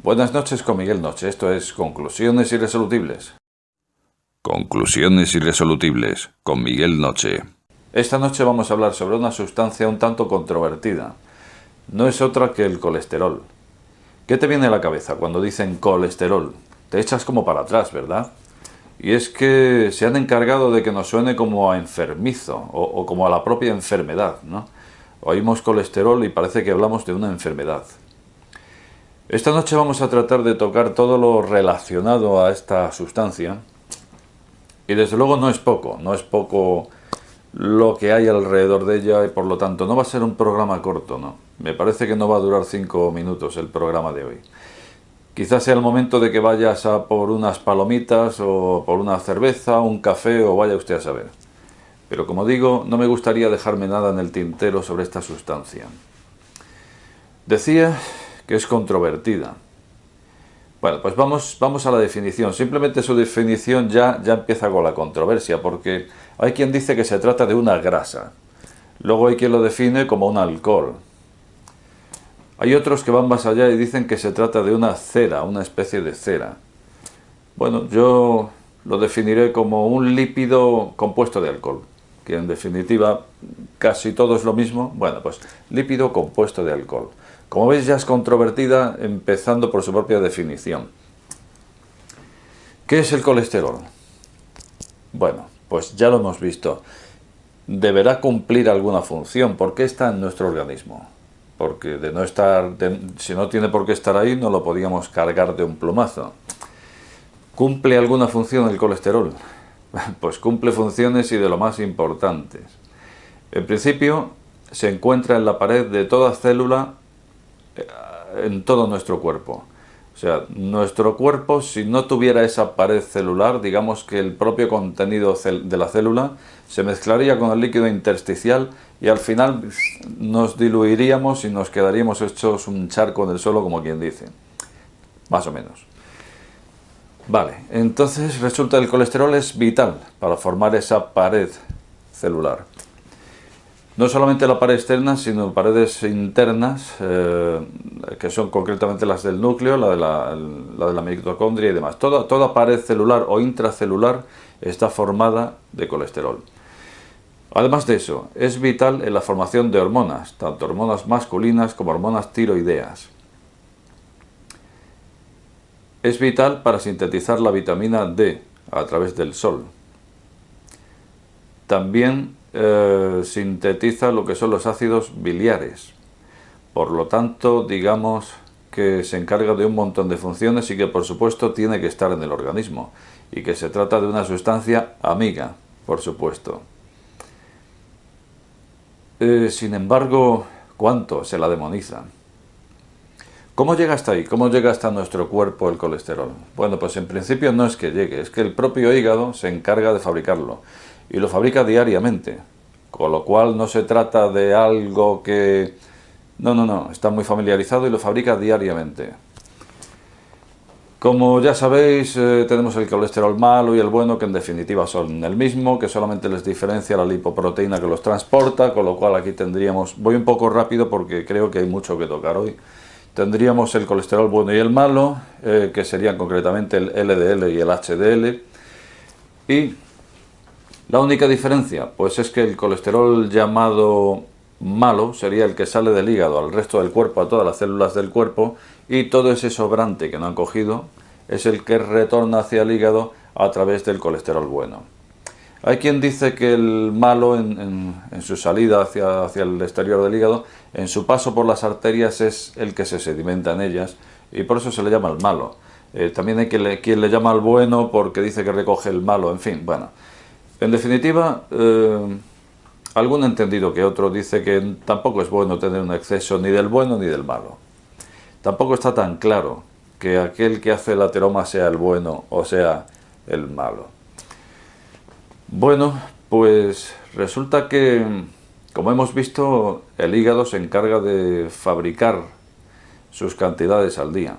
Buenas noches con Miguel Noche, esto es Conclusiones Irresolubles. Conclusiones Irresolubles con Miguel Noche. Esta noche vamos a hablar sobre una sustancia un tanto controvertida. No es otra que el colesterol. ¿Qué te viene a la cabeza cuando dicen colesterol? Te echas como para atrás, ¿verdad? Y es que se han encargado de que nos suene como a enfermizo o como a la propia enfermedad, ¿no? Oímos colesterol y parece que hablamos de una enfermedad. Esta noche vamos a tratar de tocar todo lo relacionado a esta sustancia y desde luego no es poco lo que hay alrededor de ella y por lo tanto no va a ser un programa corto, ¿no? Me parece que no va a durar 5 minutos el programa de hoy. Quizás sea el momento de que vayas a por unas palomitas o por una cerveza, un café o vaya usted a saber. Pero como digo, no me gustaría dejarme nada en el tintero sobre esta sustancia. Decía que es controvertida. Bueno, pues vamos a la definición. Simplemente su definición ya empieza con la controversia, porque hay quien dice que se trata de una grasa. Luego hay quien lo define como un alcohol. Hay otros que van más allá y dicen que se trata de una cera, una especie de cera. Bueno, yo lo definiré como un lípido compuesto de alcohol, que en definitiva casi todo es lo mismo. Bueno, pues lípido compuesto de alcohol. Como veis, ya es controvertida, empezando por su propia definición. ¿Qué es el colesterol? Bueno, pues ya lo hemos visto. Deberá cumplir alguna función. ¿Por qué está en nuestro organismo? Porque de no estar, si no tiene por qué estar ahí, no lo podíamos cargar de un plumazo. ¿Cumple alguna función el colesterol? Pues cumple funciones y de lo más importantes. En principio, se encuentra en la pared de toda célula en todo nuestro cuerpo. O sea, nuestro cuerpo, si no tuviera esa pared celular, digamos que el propio contenido de la célula se mezclaría con el líquido intersticial y al final nos diluiríamos y nos quedaríamos hechos un charco en el suelo, como quien dice. Más o menos. Vale, entonces resulta que el colesterol es vital para formar esa pared celular. No solamente la pared externa, sino paredes internas, que son concretamente las del núcleo, la de la mitocondria y demás. Toda pared celular o intracelular está formada de colesterol. Además de eso, es vital en la formación de hormonas, tanto hormonas masculinas como hormonas tiroideas. Es vital para sintetizar la vitamina D a través del sol. También sintetiza lo que son los ácidos biliares. Por lo tanto, digamos que se encarga de un montón de funciones y que por supuesto tiene que estar en el organismo y que se trata de una sustancia amiga, por supuesto. Sin embargo, ¿cuánto se la demoniza? ¿Cómo llega hasta ahí? ¿Cómo llega hasta nuestro cuerpo el colesterol? Bueno, pues en principio no es que llegue, es que el propio hígado se encarga de fabricarlo y lo fabrica diariamente, con lo cual no se trata de algo que... No, está muy familiarizado y lo fabrica diariamente. Como ya sabéis, tenemos el colesterol malo y el bueno, que en definitiva son el mismo, que solamente les diferencia la lipoproteína que los transporta, con lo cual aquí tendríamos... Voy un poco rápido porque creo que hay mucho que tocar hoy. Tendríamos el colesterol bueno y el malo, que serían concretamente el LDL y el HDL. Y la única diferencia, pues es que el colesterol llamado malo sería el que sale del hígado al resto del cuerpo, a todas las células del cuerpo, y todo ese sobrante que no han cogido es el que retorna hacia el hígado a través del colesterol bueno. Hay quien dice que el malo en su salida hacia el exterior del hígado, en su paso por las arterias, es el que se sedimenta en ellas y por eso se le llama el malo. También hay quien le llama al bueno porque dice que recoge el malo, en fin, bueno. En definitiva, algún entendido que otro dice que tampoco es bueno tener un exceso ni del bueno ni del malo. Tampoco está tan claro que aquel que hace el ateroma sea el bueno o sea el malo. Bueno, pues resulta que, como hemos visto, el hígado se encarga de fabricar sus cantidades al día.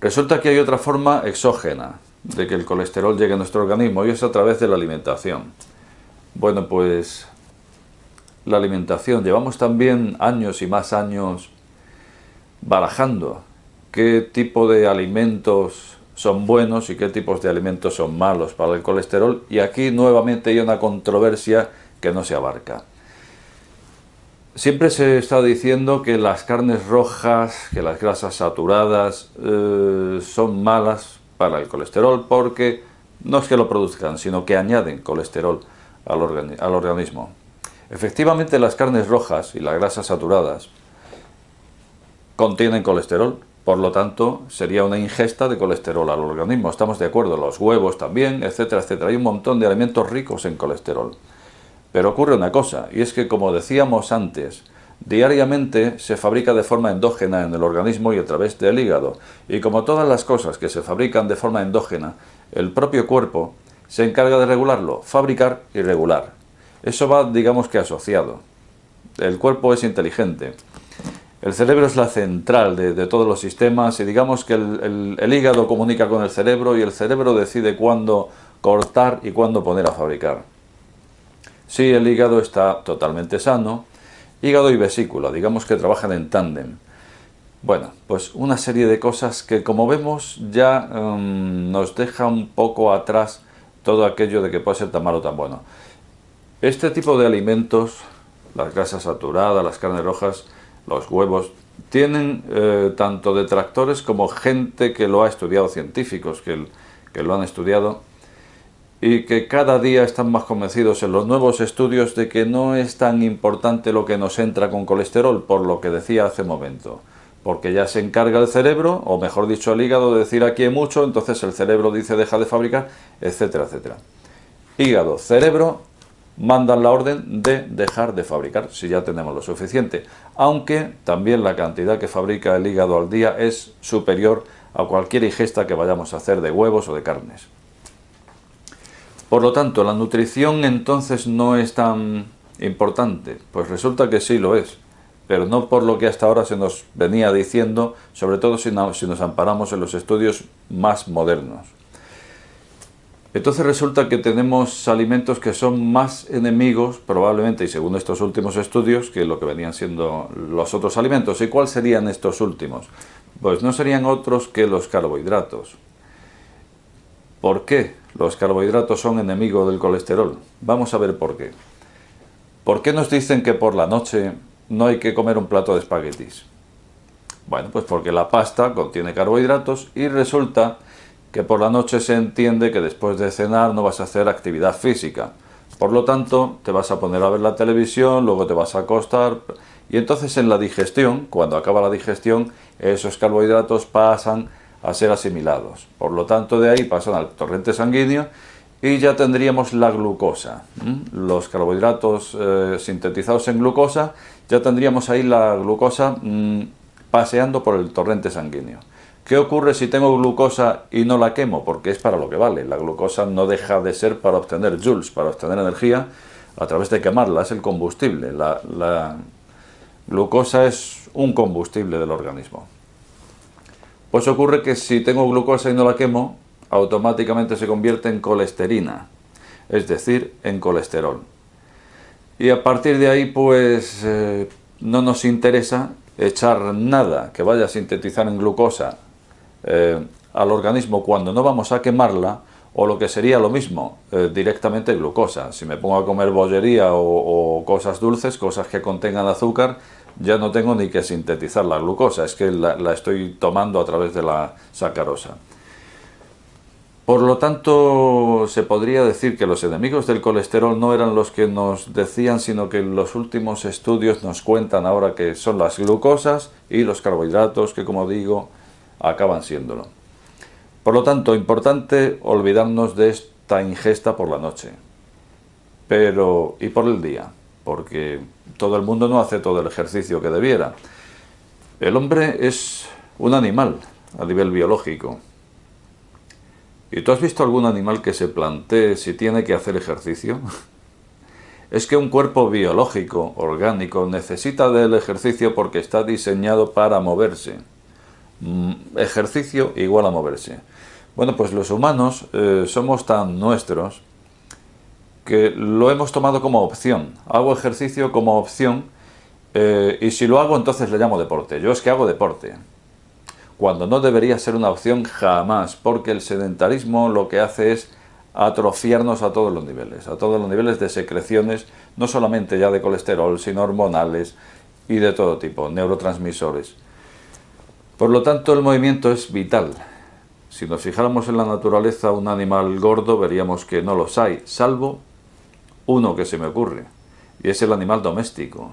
Resulta que hay otra forma exógena de que el colesterol llegue a nuestro organismo y es a través de la alimentación. Bueno, pues la alimentación, llevamos también años y más años barajando qué tipo de alimentos son buenos y qué tipos de alimentos son malos para el colesterol, y aquí nuevamente hay una controversia que no se abarca. Siempre se está diciendo que las carnes rojas, que las grasas saturadas son malas para el colesterol porque no es que lo produzcan, sino que añaden colesterol al organismo. Efectivamente, las carnes rojas y las grasas saturadas contienen colesterol, por lo tanto sería una ingesta de colesterol al organismo. Estamos de acuerdo, los huevos también, etcétera, etcétera. Hay un montón de alimentos ricos en colesterol. Pero ocurre una cosa, y es que, como decíamos antes, diariamente se fabrica de forma endógena en el organismo y a través del hígado. Y como todas las cosas que se fabrican de forma endógena, el propio cuerpo se encarga de regularlo, fabricar y regular. Eso va, digamos que asociado. El cuerpo es inteligente. El cerebro es la central de todos los sistemas, y digamos que el hígado comunica con el cerebro y el cerebro decide cuándo cortar y cuándo poner a fabricar. Si el hígado está totalmente sano, hígado y vesícula, digamos que trabajan en tándem. Bueno, pues una serie de cosas que, como vemos, ya nos deja un poco atrás todo aquello de que puede ser tan malo o tan bueno. Este tipo de alimentos, las grasas saturadas, las carnes rojas, los huevos, tienen tanto detractores como gente que lo ha estudiado, científicos que lo han estudiado, y que cada día están más convencidos en los nuevos estudios de que no es tan importante lo que nos entra con colesterol, por lo que decía hace un momento. Porque ya se encarga el cerebro, o mejor dicho el hígado, de decir aquí hay mucho, entonces el cerebro dice deja de fabricar, etcétera, etcétera. Hígado, cerebro mandan la orden de dejar de fabricar si ya tenemos lo suficiente. Aunque también la cantidad que fabrica el hígado al día es superior a cualquier ingesta que vayamos a hacer de huevos o de carnes. Por lo tanto, ¿la nutrición entonces no es tan importante? Pues resulta que sí lo es, pero no por lo que hasta ahora se nos venía diciendo, sobre todo si nos amparamos en los estudios más modernos. Entonces resulta que tenemos alimentos que son más enemigos, probablemente, y según estos últimos estudios, que lo que venían siendo los otros alimentos. ¿Y cuáles serían estos últimos? Pues no serían otros que los carbohidratos. ¿Por qué los carbohidratos son enemigos del colesterol? Vamos a ver por qué. ¿Por qué nos dicen que por la noche no hay que comer un plato de espaguetis? Bueno, pues porque la pasta contiene carbohidratos y resulta que por la noche se entiende que después de cenar no vas a hacer actividad física. Por lo tanto, te vas a poner a ver la televisión, luego te vas a acostar, y entonces en la digestión, cuando acaba la digestión, esos carbohidratos pasan a ser asimilados. Por lo tanto, de ahí pasan al torrente sanguíneo y ya tendríamos la glucosa. Los carbohidratos sintetizados en glucosa, ya tendríamos ahí la glucosa paseando por el torrente sanguíneo. ¿Qué ocurre si tengo glucosa y no la quemo? Porque es para lo que vale. La glucosa no deja de ser para obtener joules, para obtener energía a través de quemarla. Es el combustible. La glucosa es un combustible del organismo. Pues ocurre que si tengo glucosa y no la quemo, automáticamente se convierte en colesterina, es decir, en colesterol. Y a partir de ahí, pues no nos interesa echar nada que vaya a sintetizar en glucosa al organismo cuando no vamos a quemarla, o lo que sería lo mismo, directamente glucosa. Si me pongo a comer bollería o cosas dulces, cosas que contengan azúcar, ya no tengo ni que sintetizar la glucosa, es que la estoy tomando a través de la sacarosa. Por lo tanto, se podría decir que los enemigos del colesterol no eran los que nos decían, sino que los últimos estudios nos cuentan ahora que son las glucosas y los carbohidratos, que, como digo, acaban siéndolo. Por lo tanto, importante olvidarnos de esta ingesta por la noche, pero y por el día, porque todo el mundo no hace todo el ejercicio que debiera. El hombre es un animal a nivel biológico. ¿Y tú has visto algún animal que se plantee si tiene que hacer ejercicio? Es que un cuerpo biológico, orgánico, necesita del ejercicio porque está diseñado para moverse. Ejercicio igual a moverse. Bueno, pues los humanos somos tan nuestros que lo hemos tomado como opción. Hago ejercicio como opción y si lo hago entonces le llamo deporte. Yo es que hago deporte. cuando no debería ser una opción jamás, porque el sedentarismo lo que hace es atrofiarnos a todos los niveles de secreciones, no solamente ya de colesterol, sino hormonales y de todo tipo, neurotransmisores. Por lo tanto, el movimiento es vital. Si nos fijáramos en la naturaleza, un animal gordo veríamos que no los hay, salvo uno que se me ocurre, y es el animal doméstico.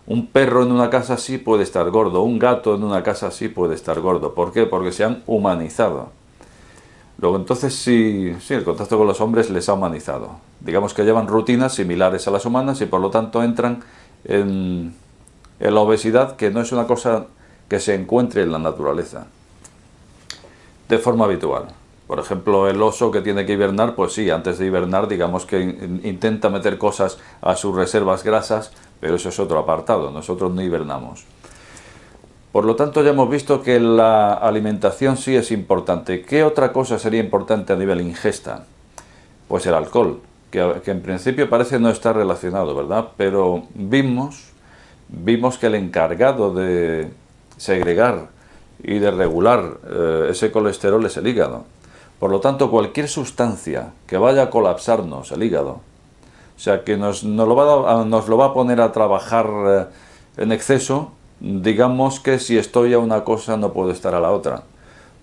Un perro en una casa sí puede estar gordo, un gato en una casa sí puede estar gordo. ¿Por qué? Porque se han humanizado. Luego entonces sí, el contacto con los hombres les ha humanizado. Digamos que llevan rutinas similares a las humanas y por lo tanto entran en la obesidad, que no es una cosa que se encuentre en la naturaleza de forma habitual. Por ejemplo, el oso que tiene que hibernar, pues sí, antes de hibernar digamos que intenta meter cosas a sus reservas grasas, pero eso es otro apartado, nosotros no hibernamos. Por lo tanto, ya hemos visto que la alimentación sí es importante. ¿Qué otra cosa sería importante a nivel ingesta? Pues el alcohol, que en principio parece no estar relacionado, ¿verdad? Pero vimos que el encargado de segregar y de regular ese colesterol es el hígado. Por lo tanto, cualquier sustancia que vaya a colapsarnos el hígado, o sea, que nos lo va a poner a trabajar en exceso, digamos que si estoy a una cosa no puedo estar a la otra.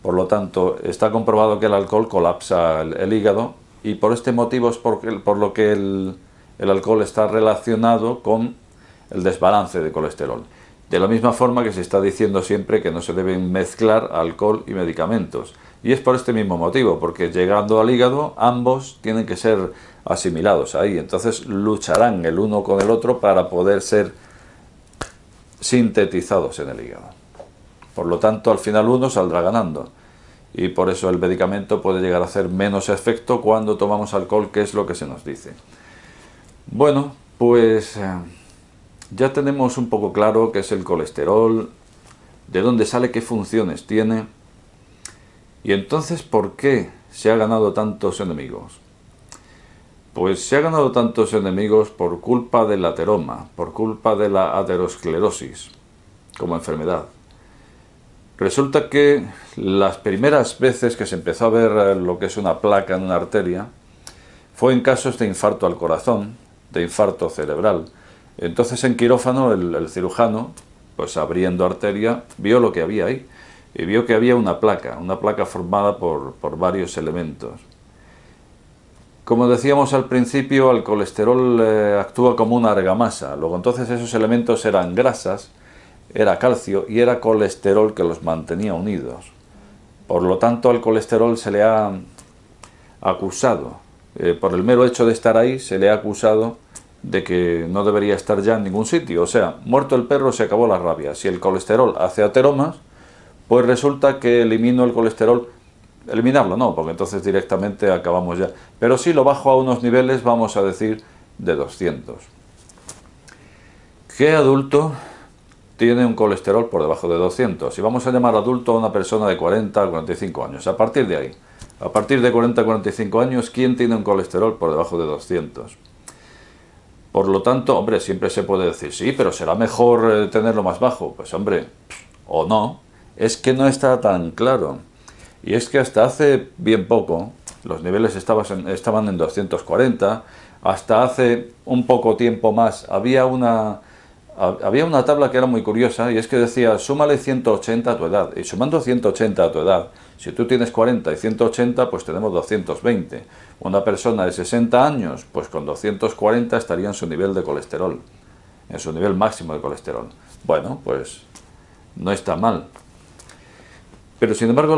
Por lo tanto, está comprobado que el alcohol colapsa el hígado, y por este motivo es por lo que el alcohol está relacionado con el desbalance de colesterol. De la misma forma que se está diciendo siempre que no se deben mezclar alcohol y medicamentos. Y es por este mismo motivo, porque llegando al hígado ambos tienen que ser asimilados ahí. Entonces lucharán el uno con el otro para poder ser sintetizados en el hígado. Por lo tanto, al final uno saldrá ganando. Y por eso el medicamento puede llegar a hacer menos efecto cuando tomamos alcohol, que es lo que se nos dice. Bueno, pues ya tenemos un poco claro qué es el colesterol, de dónde sale, qué funciones tiene. Y entonces, ¿por qué se ha ganado tantos enemigos? Pues se ha ganado tantos enemigos por culpa del ateroma, por culpa de la aterosclerosis como enfermedad. Resulta que las primeras veces que se empezó a ver lo que es una placa en una arteria fue en casos de infarto al corazón, de infarto cerebral. Entonces en quirófano el cirujano, pues abriendo arteria, vio lo que había ahí y vio que había una placa formada por varios elementos. Como decíamos al principio, el colesterol actúa como una argamasa. Luego entonces esos elementos eran grasas, era calcio y era colesterol que los mantenía unidos. Por lo tanto, al colesterol se le ha acusado, por el mero hecho de estar ahí, se le ha acusado de que no debería estar ya en ningún sitio. O sea, muerto el perro se acabó la rabia. Si el colesterol hace ateromas, pues resulta que elimino el colesterol. Eliminarlo no, porque entonces directamente acabamos ya. Pero si lo bajo a unos niveles, vamos a decir, de 200. ¿Qué adulto tiene un colesterol por debajo de 200? Y vamos a llamar adulto a una persona de 40 a 45 años. A partir de ahí, a partir de 40 a 45 años, ¿quién tiene un colesterol por debajo de 200? Por lo tanto, hombre, siempre se puede decir, sí, pero será mejor tenerlo más bajo. Pues hombre, o no, es que no está tan claro. Y es que hasta hace bien poco los niveles estaban en 240, hasta hace un poco tiempo más había una tabla que era muy curiosa, y es que decía, súmale 180 a tu edad, y sumando 180 a tu edad, si tú tienes 40 y 180, pues tenemos 220. Una persona de 60 años, pues con 240 estaría en su nivel de colesterol, en su nivel máximo de colesterol. Bueno, pues no está mal. Pero sin embargo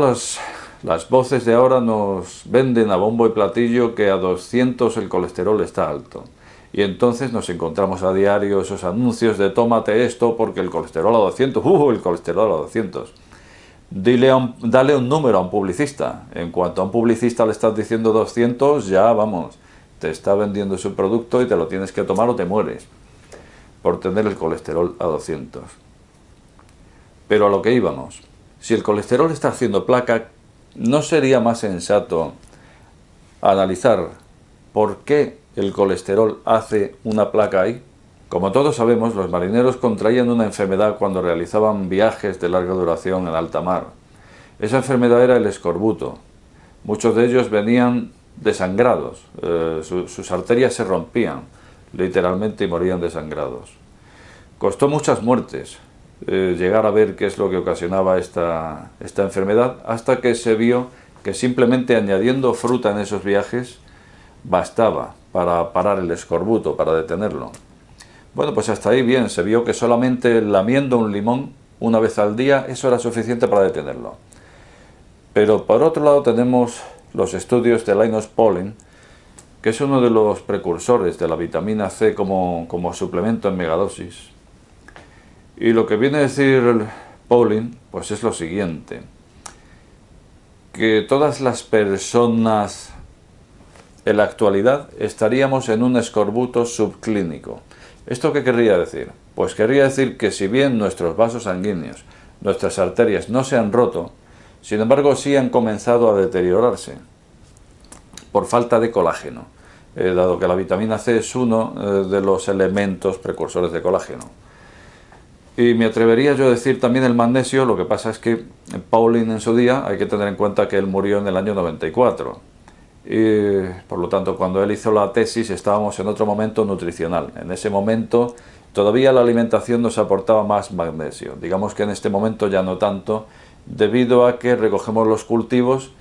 las voces de ahora nos venden a bombo y platillo que a 200 el colesterol está alto. Y entonces nos encontramos a diario esos anuncios de tómate esto porque el colesterol a 200, el colesterol a 200. Dale un número a un publicista. En cuanto a un publicista le estás diciendo 200, ya vamos, te está vendiendo su producto y te lo tienes que tomar o te mueres por tener el colesterol a 200. Pero a lo que íbamos. Si el colesterol está haciendo placa, ¿no sería más sensato analizar por qué el colesterol hace una placa ahí? Como todos sabemos, los marineros contraían una enfermedad cuando realizaban viajes de larga duración en alta mar. Esa enfermedad era el escorbuto. Muchos de ellos venían desangrados, sus arterias se rompían literalmente y morían desangrados. Costó muchas muertes llegar a ver qué es lo que ocasionaba esta enfermedad, hasta que se vio que simplemente añadiendo fruta en esos viajes bastaba para parar el escorbuto, para detenerlo. Bueno, pues hasta ahí bien, se vio que solamente lamiendo un limón una vez al día, eso era suficiente para detenerlo. Pero por otro lado tenemos los estudios de Linus Pauling, que es uno de los precursores de la vitamina C como suplemento en megadosis. Y lo que viene a decir Pauling, pues es lo siguiente, que todas las personas en la actualidad estaríamos en un escorbuto subclínico. ¿Esto qué querría decir? Pues querría decir que si bien nuestros vasos sanguíneos, nuestras arterias no se han roto, sin embargo sí han comenzado a deteriorarse por falta de colágeno, dado que la vitamina C es uno de los elementos precursores de colágeno. Y me atrevería yo a decir también el magnesio, lo que pasa es que Pauling en su día, hay que tener en cuenta que él murió en el año 94. Y por lo tanto, cuando él hizo la tesis estábamos en otro momento nutricional. En ese momento todavía la alimentación nos aportaba más magnesio. Digamos que en este momento ya no tanto, debido a que recogemos los cultivos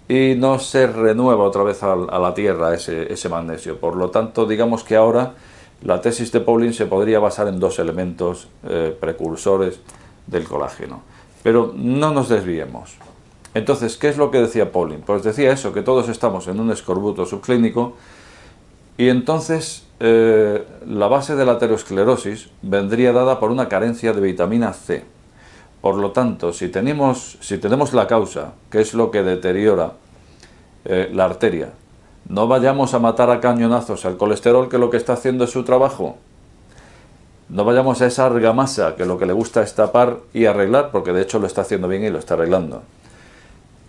y no se renueva otra vez a la tierra ese magnesio. Por lo tanto, digamos que ahora la tesis de Pauling se podría basar en dos elementos precursores del colágeno. Pero no nos desviemos. Entonces, ¿qué es lo que decía Pauling? Pues decía eso, que todos estamos en un escorbuto subclínico, y entonces la base de la aterosclerosis vendría dada por una carencia de vitamina C. Por lo tanto, si tenemos la causa, que es lo que deteriora la arteria, no vayamos a matar a cañonazos al colesterol, que lo que está haciendo es su trabajo. No vayamos a esa argamasa, que lo que le gusta es tapar y arreglar, porque de hecho lo está haciendo bien y lo está arreglando.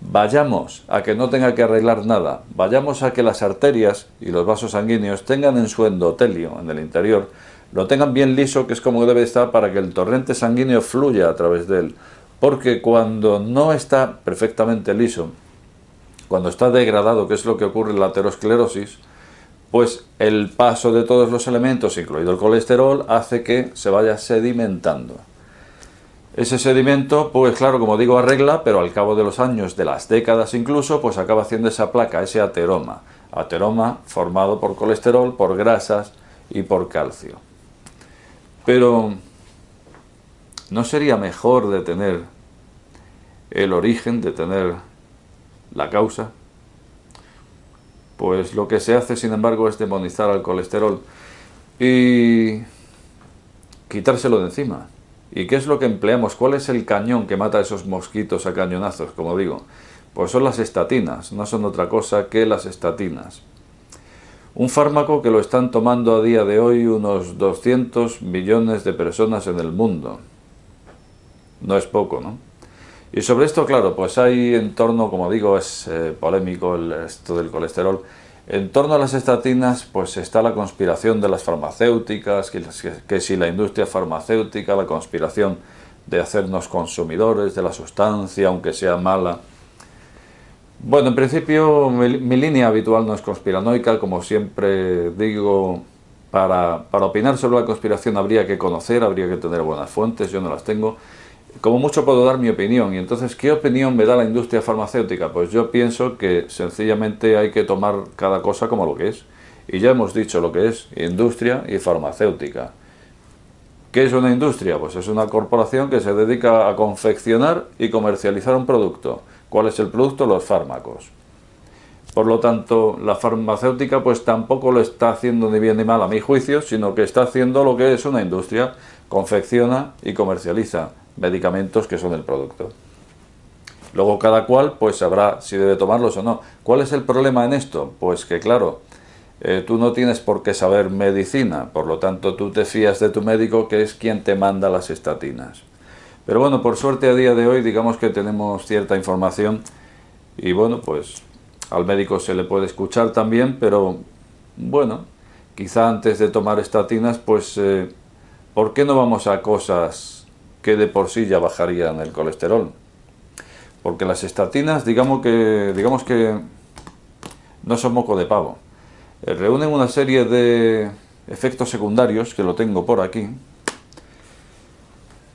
Vayamos a que no tenga que arreglar nada. Vayamos a que las arterias y los vasos sanguíneos tengan en su endotelio, en el interior, lo tengan bien liso, que es como debe estar, para que el torrente sanguíneo fluya a través de él. Porque cuando no está perfectamente liso, cuando está degradado, que es lo que ocurre en la aterosclerosis, pues el paso de todos los elementos, incluido el colesterol, hace que se vaya sedimentando. Ese sedimento, pues claro, como digo, arregla, pero al cabo de los años, de las décadas incluso, pues acaba haciendo esa placa, ese ateroma. Ateroma formado por colesterol, por grasas y por calcio. Pero ¿no sería mejor detener el origen, detener la causa? Pues lo que se hace, sin embargo, es demonizar al colesterol y quitárselo de encima. ¿Y qué es lo que empleamos? ¿Cuál es el cañón que mata a esos mosquitos a cañonazos, como digo? Pues son las estatinas, no son otra cosa que las estatinas. Un fármaco que lo están tomando a día de hoy unos 200 millones de personas en el mundo. No es poco, ¿no? Y sobre esto, claro, pues hay en torno, como digo, es polémico esto del colesterol. En torno a las estatinas, pues está la conspiración de las farmacéuticas, que si la industria farmacéutica, la conspiración de hacernos consumidores de la sustancia, aunque sea mala. Bueno, en principio mi línea habitual no es conspiranoica, como siempre digo, para opinar sobre la conspiración habría que conocer, habría que tener buenas fuentes, yo no las tengo. Como mucho puedo dar mi opinión, y entonces, ¿qué opinión me da la industria farmacéutica? Pues yo pienso que sencillamente hay que tomar cada cosa como lo que es. Y ya hemos dicho lo que es industria y farmacéutica. ¿Qué es una industria? Pues es una corporación que se dedica a confeccionar y comercializar un producto. ¿Cuál es el producto? Los fármacos. Por lo tanto, la farmacéutica pues tampoco lo está haciendo ni bien ni mal a mi juicio, sino que está haciendo lo que es una industria, confecciona y comercializa medicamentos que son el producto. Luego cada cual pues sabrá si debe tomarlos o no. ¿Cuál es el problema en esto? Pues que claro, tú no tienes por qué saber medicina, por lo tanto tú te fías de tu médico, que es quien te manda las estatinas. Pero bueno, por suerte a día de hoy digamos que tenemos cierta información y bueno, pues al médico se le puede escuchar también, pero bueno, quizá antes de tomar estatinas pues ¿por qué no vamos a cosas que de por sí ya bajarían el colesterol? porque las estatinas, digamos que no son moco de pavo. Reúnen una serie de efectos secundarios, que lo tengo por aquí,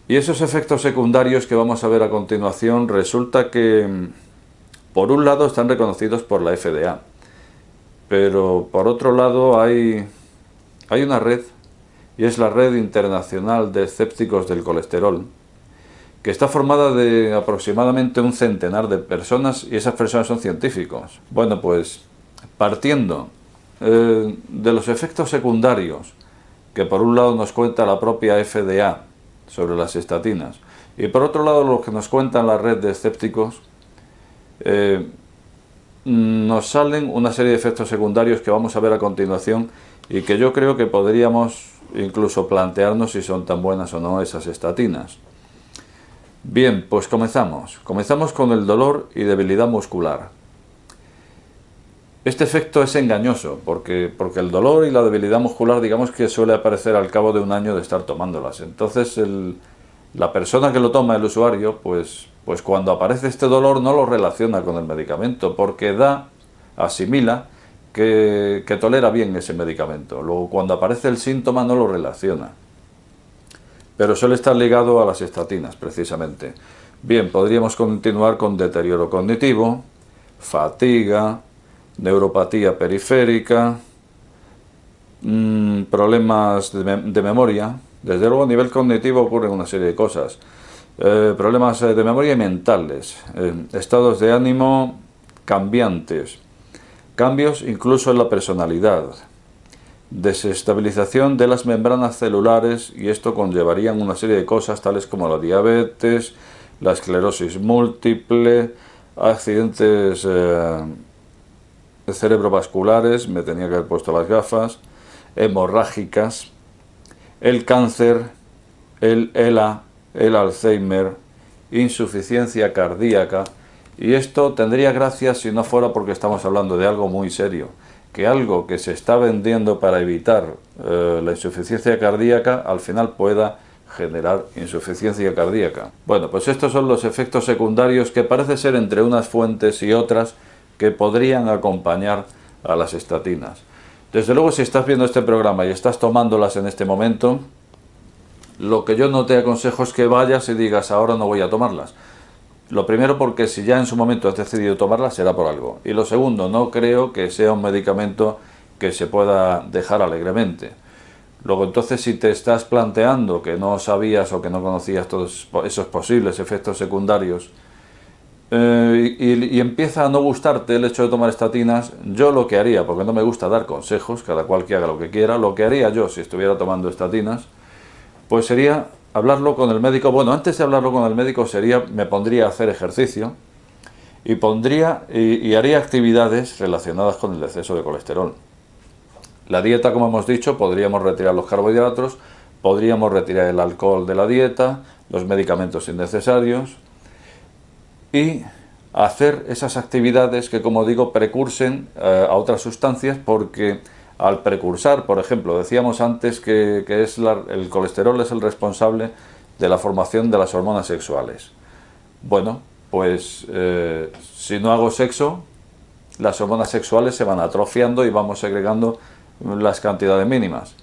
y esos efectos secundarios que vamos a ver a continuación resulta que, por un lado, están reconocidos por la FDA, pero por otro lado hay una red, y es la Red Internacional de Escépticos del Colesterol, que está formada de aproximadamente un centenar de personas, y esas personas son científicos. Bueno, pues partiendo de los efectos secundarios que por un lado nos cuenta la propia FDA sobre las estatinas, y por otro lado lo que nos cuenta la red de escépticos, nos salen una serie de efectos secundarios que vamos a ver a continuación, y que yo creo que podríamos incluso plantearnos si son tan buenas o no esas estatinas. Bien, pues comenzamos con el dolor y debilidad muscular. Este efecto es engañoso porque el dolor y la debilidad muscular, digamos que suele aparecer al cabo de un año de estar tomándolas. Entonces la persona que lo toma, el usuario, pues cuando aparece este dolor no lo relaciona con el medicamento, porque asimila que tolera bien ese medicamento. Luego, cuando aparece el síntoma, no lo relaciona. Pero suele estar ligado a las estatinas, precisamente. Bien, podríamos continuar con deterioro cognitivo, fatiga, neuropatía periférica, problemas de memoria. Desde luego a nivel cognitivo ocurren una serie de cosas. Problemas de memoria y mentales, estados de ánimo cambiantes, cambios incluso en la personalidad, desestabilización de las membranas celulares, y esto conllevaría una serie de cosas tales como la diabetes, la esclerosis múltiple, accidentes cerebrovasculares, me tenía que haber puesto las gafas, hemorrágicas, el cáncer, el ELA, el Alzheimer, insuficiencia cardíaca. Y esto tendría gracia si no fuera porque estamos hablando de algo muy serio, que algo que se está vendiendo para evitar la insuficiencia cardíaca al final pueda generar insuficiencia cardíaca. Bueno, pues estos son los efectos secundarios que parece ser entre unas fuentes y otras que podrían acompañar a las estatinas. Desde luego, si estás viendo este programa y estás tomándolas en este momento, lo que yo no te aconsejo es que vayas y digas ahora no voy a tomarlas. Lo primero, porque si ya en su momento has decidido tomarlas será por algo. Y lo segundo, no creo que sea un medicamento que se pueda dejar alegremente. Luego, entonces, si te estás planteando que no sabías o que no conocías todos esos posibles efectos secundarios y empieza a no gustarte el hecho de tomar estatinas, yo lo que haría, porque no me gusta dar consejos, cada cual que haga lo que quiera, lo que haría yo si estuviera tomando estatinas, pues sería hablarlo con el médico. Bueno, antes de hablarlo con el médico me pondría a hacer ejercicio y haría actividades relacionadas con el exceso de colesterol. La dieta, como hemos dicho, podríamos retirar los carbohidratos, podríamos retirar el alcohol de la dieta, los medicamentos innecesarios y hacer esas actividades que, como digo, precursen a otras sustancias, porque al precursar, por ejemplo, decíamos antes que el colesterol es el responsable de la formación de las hormonas sexuales. Bueno, pues si no hago sexo, las hormonas sexuales se van atrofiando y vamos segregando las cantidades mínimas.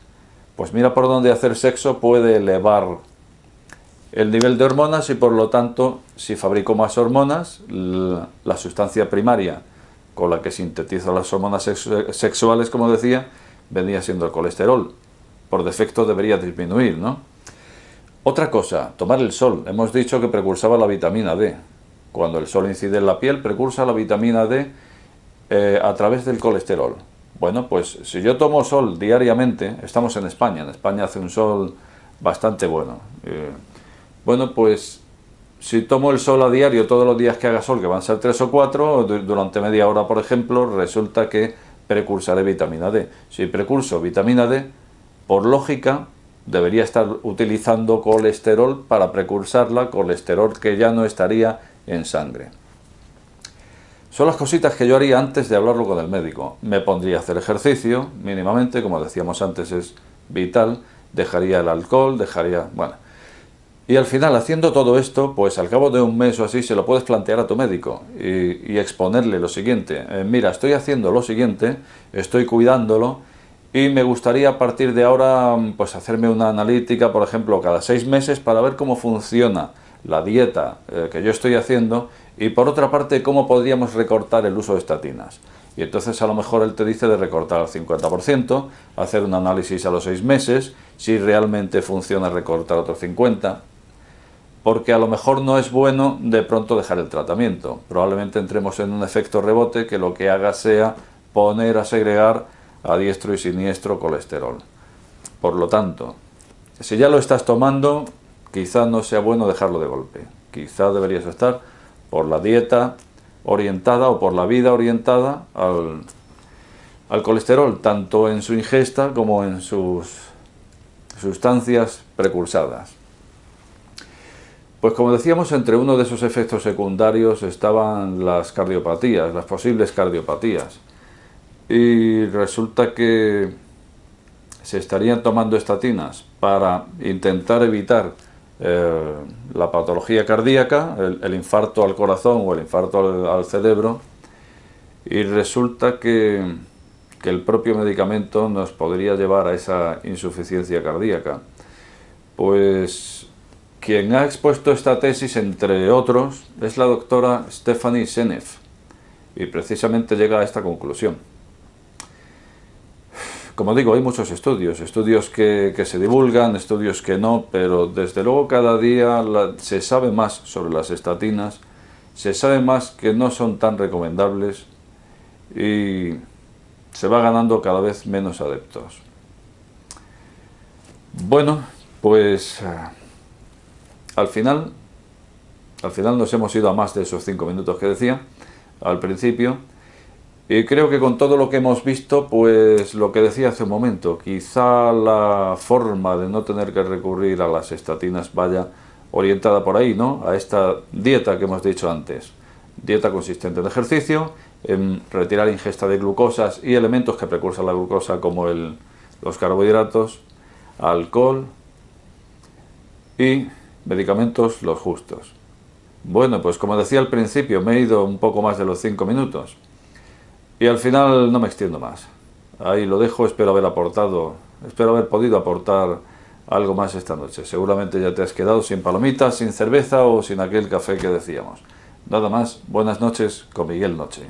Pues mira por dónde hacer sexo puede elevar el nivel de hormonas, y por lo tanto, si fabrico más hormonas, la sustancia primaria con la que sintetizo las hormonas sexuales, como decía, venía siendo el colesterol. Por defecto debería disminuir, ¿no? Otra cosa, tomar el sol. Hemos dicho que precursaba la vitamina D. Cuando el sol incide en la piel, precursa la vitamina D a través del colesterol. Bueno, pues si yo tomo sol diariamente, estamos en España hace un sol bastante bueno. Bueno, pues si tomo el sol a diario todos los días que haga sol, que van a ser 3 o 4, durante media hora, por ejemplo, resulta que precursaré vitamina D. Si precurso vitamina D, por lógica, debería estar utilizando colesterol para precursarla, colesterol que ya no estaría en sangre. Son las cositas que yo haría antes de hablarlo con el médico. Me pondría a hacer ejercicio, mínimamente, como decíamos antes, es vital. Dejaría el alcohol, bueno. Y al final, haciendo todo esto, pues al cabo de un mes o así se lo puedes plantear a tu médico y exponerle lo siguiente. Mira, estoy haciendo lo siguiente, estoy cuidándolo y me gustaría a partir de ahora pues hacerme una analítica, por ejemplo, cada 6 meses para ver cómo funciona la dieta que yo estoy haciendo y por otra parte cómo podríamos recortar el uso de estatinas. Y entonces a lo mejor él te dice de recortar al 50%, hacer un análisis a los 6 meses, si realmente funciona recortar otro 50%. Porque a lo mejor no es bueno de pronto dejar el tratamiento. Probablemente entremos en un efecto rebote que lo que haga sea poner a segregar a diestro y siniestro colesterol. Por lo tanto, si ya lo estás tomando, quizá no sea bueno dejarlo de golpe. Quizá deberías estar por la dieta orientada o por la vida orientada al colesterol, tanto en su ingesta como en sus sustancias precursadas. Pues como decíamos, entre uno de esos efectos secundarios estaban las cardiopatías, las posibles cardiopatías. Y resulta que se estarían tomando estatinas para intentar evitar la patología cardíaca, el infarto al corazón o el infarto al cerebro, y resulta que el propio medicamento nos podría llevar a esa insuficiencia cardíaca. Pues quien ha expuesto esta tesis, entre otros, es la doctora Stephanie Seneff, y precisamente llega a esta conclusión. Como digo, hay muchos estudios que se divulgan, estudios que no, pero desde luego cada día se sabe más sobre las estatinas, se sabe más que no son tan recomendables y se va ganando cada vez menos adeptos. Bueno, pues al final nos hemos ido a más de esos 5 minutos que decía al principio. Y creo que con todo lo que hemos visto, pues lo que decía hace un momento, quizá la forma de no tener que recurrir a las estatinas vaya orientada por ahí, ¿no? A esta dieta que hemos dicho antes. Dieta consistente en ejercicio, en retirar ingesta de glucosas y elementos que precursan la glucosa como los carbohidratos, alcohol y medicamentos los justos. Bueno, pues como decía al principio, me he ido un poco más de los 5 minutos. Y al final no me extiendo más. Ahí lo dejo, espero haber podido aportar algo más esta noche. Seguramente ya te has quedado sin palomitas, sin cerveza o sin aquel café que decíamos. Nada más, buenas noches con Miguel Noche.